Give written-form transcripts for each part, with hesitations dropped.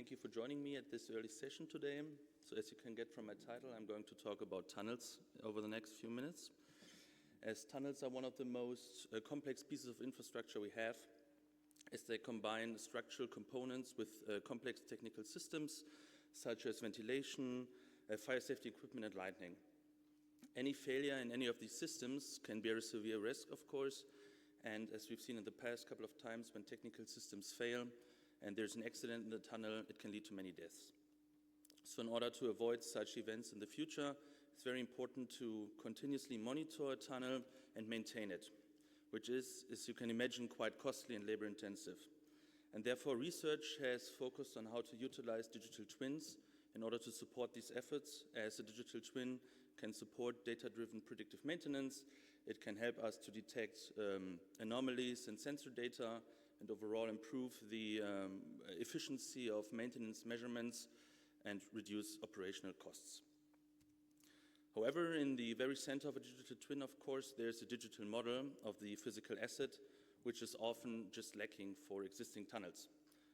thank you for joining me at this early session today. So as you can get from my title, I'm going to talk about tunnels over the next few minutes. As tunnels are one of the most complex pieces of infrastructure we have, as they combine structural components with complex technical systems such as ventilation, fire safety equipment and lighting. Any failure in any of these systems can bear a severe risk, of course, and as we've seen in the past couple of times, when technical systems fail and there's an accident in the tunnel, it can lead to many deaths. So in order to avoid such events in the future, it's very important to continuously monitor a tunnel and maintain it, which is, as you can imagine, quite costly and labor intensive. And therefore, research has focused on how to utilize digital twins in order to support these efforts, as a digital twin can support data-driven predictive maintenance. It can help us to detect anomalies in sensor data and overall improve the efficiency of maintenance measurements and reduce operational costs. However, in the very center of a digital twin, of course, there's a digital model of the physical asset, which is often just lacking for existing tunnels.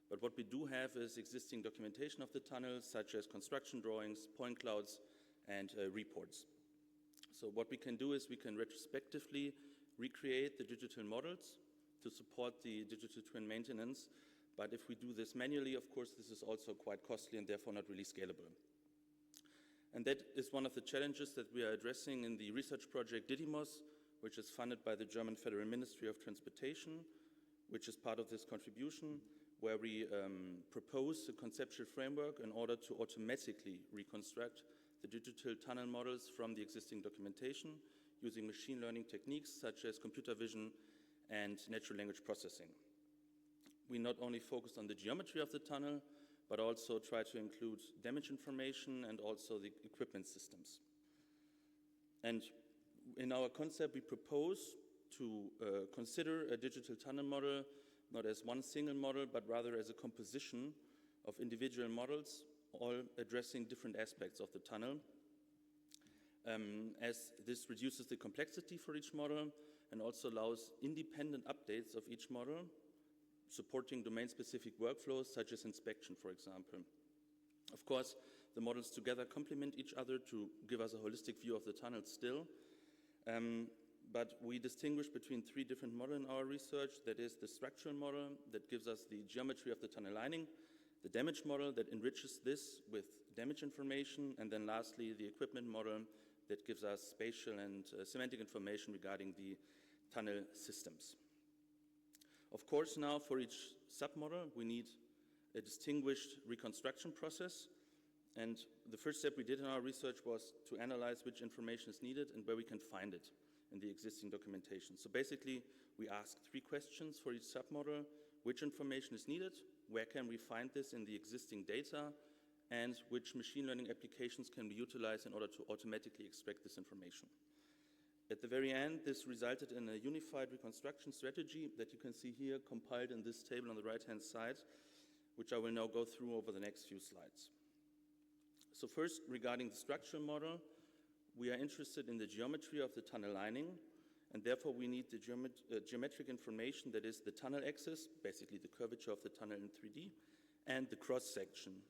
But what we do have is existing documentation of the tunnel, such as construction drawings, point clouds, and reports. So what we can do is we can retrospectively recreate the digital models to support the digital twin maintenance. But if we do this manually, of course, this is also quite costly and therefore not really scalable. And that is one of the challenges that we are addressing in the research project Didymos, which is funded by the German Federal Ministry of Transportation, which is part of this contribution, where we propose a conceptual framework in order to automatically reconstruct the digital tunnel models from the existing documentation using machine learning techniques such as computer vision and natural language processing. We not only focused on the geometry of the tunnel, but also try to include damage information and also the equipment systems. And in our concept, we propose to consider a digital tunnel model not as one single model, but rather as a composition of individual models, all addressing different aspects of the tunnel, as this reduces the complexity for each model and also allows independent updates of each model, supporting domain-specific workflows such as inspection, for example. Of course, the models together complement each other to give us a holistic view of the tunnel still. But we distinguish between three different models in our research. That is the structural model that gives us the geometry of the tunnel lining, the damage model that enriches this with damage information, and then lastly, the equipment model that gives us spatial and semantic information regarding the tunnel systems. Of course, now for each submodel, we need a distinguished reconstruction process. And the first step we did in our research was to analyze which information is needed and where we can find it in the existing documentation. So basically, we asked three questions for each submodel: which information is needed, where can we find this in the existing data, and which machine learning applications can be utilized in order to automatically extract this information. At the very end, this resulted in a unified reconstruction strategy that you can see here compiled in this table on the right-hand side, which I will now go through over the next few slides. So first, regarding the structural model, we are interested in the geometry of the tunnel lining, and therefore we need the geometric information, that is the tunnel axis, basically the curvature of the tunnel in 3D, and the cross-section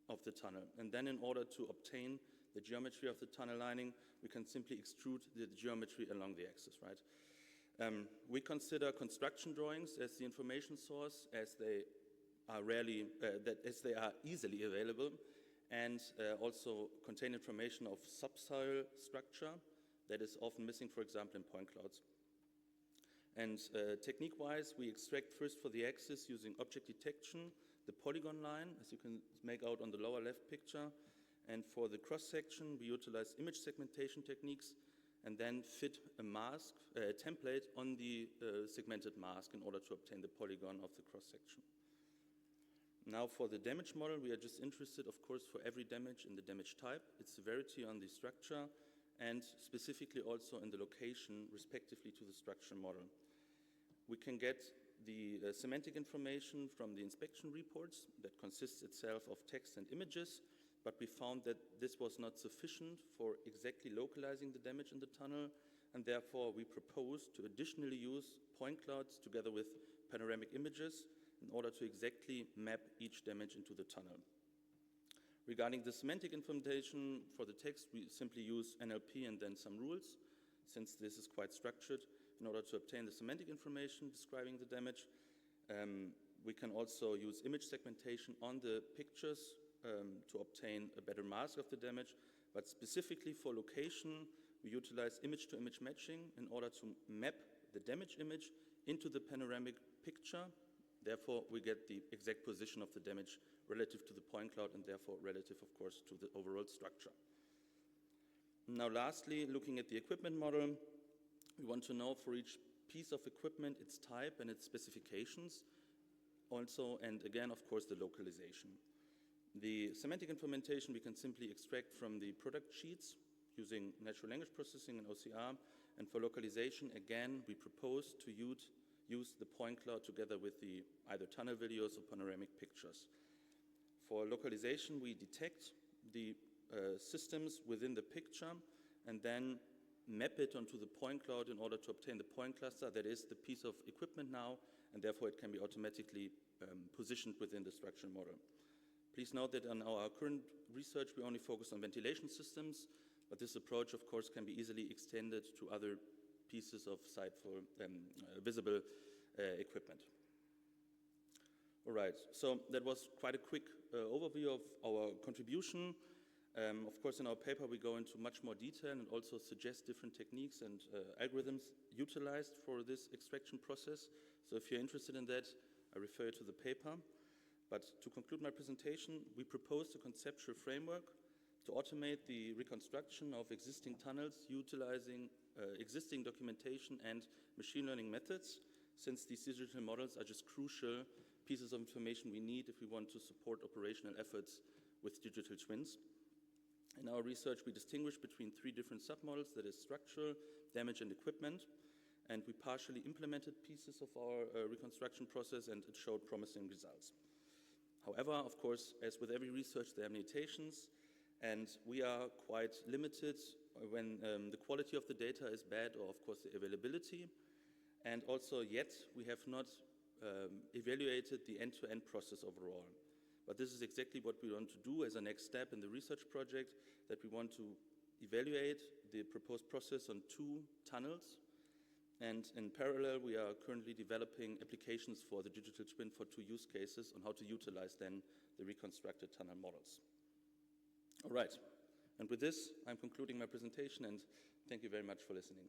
of the tunnel. And then in order to obtain the geometry of the tunnel lining, we can simply extrude the geometry along the axis, right? We consider construction drawings as the information source, as they are easily available, and also contain information of subsoil structure that is often missing, for example, in point clouds. And technique-wise, we extract first for the axis using object detection the polygon line, as you can make out on the lower left picture. And for the cross-section, we utilize image segmentation techniques and then fit a mask, a template on the segmented mask in order to obtain the polygon of the cross-section. Now for the damage model, we are just interested, of course, for every damage in the damage type, its severity on the structure, and specifically also in the location, respectively to the structure model. We can get the semantic information from the inspection reports that consists itself of text and images, but we found that this was not sufficient for exactly localizing the damage in the tunnel, and therefore we proposed to additionally use point clouds together with panoramic images in order to exactly map each damage into the tunnel. Regarding the semantic implementation for the text, we simply use NLP and then some rules, since this is quite structured, in order to obtain the semantic information describing the damage. We can also use image segmentation on the pictures to obtain a better mask of the damage, but specifically for location, we utilize image-to-image matching in order to map the damage image into the panoramic picture. Therefore, we get the exact position of the damage relative to the point cloud and therefore relative, of course, to the overall structure. Now, lastly, looking at the equipment model, we want to know for each piece of equipment its type and its specifications also, and again, of course, the localization. The semantic implementation we can simply extract from the product sheets using natural language processing and OCR, and for localization, again, we propose to use the point cloud together with the either tunnel videos or panoramic pictures. For localization, we detect the systems within the picture and then map it onto the point cloud in order to obtain the point cluster that is the piece of equipment now, and therefore it can be automatically positioned within the structural model. Please note that on our current research we only focus on ventilation systems, but this approach of course can be easily extended to other pieces of sight for visible equipment. All right, so that was quite a quick overview of our contribution. Of course, in our paper, we go into much more detail and also suggest different techniques and algorithms utilized for this extraction process. So if you're interested in that, I refer you to the paper. But to conclude my presentation, we proposed a conceptual framework to automate the reconstruction of existing tunnels utilizing existing documentation and machine learning methods, since these digital models are just crucial pieces of information we need if we want to support operational efforts with digital twins. In our research, we distinguish between three different submodels, that is structural, damage, and equipment, and we partially implemented pieces of our reconstruction process, and it showed promising results. However, of course, as with every research, there are limitations, and we are quite limited when the quality of the data is bad, or of course the availability, and also yet we have not evaluated the end-to-end process overall. But this is exactly what we want to do as a next step in the research project, that we want to evaluate the proposed process on 2 tunnels. And in parallel, we are currently developing applications for the digital twin for 2 use cases on how to utilize then the reconstructed tunnel models. All right, and with this, I'm concluding my presentation, and thank you very much for listening.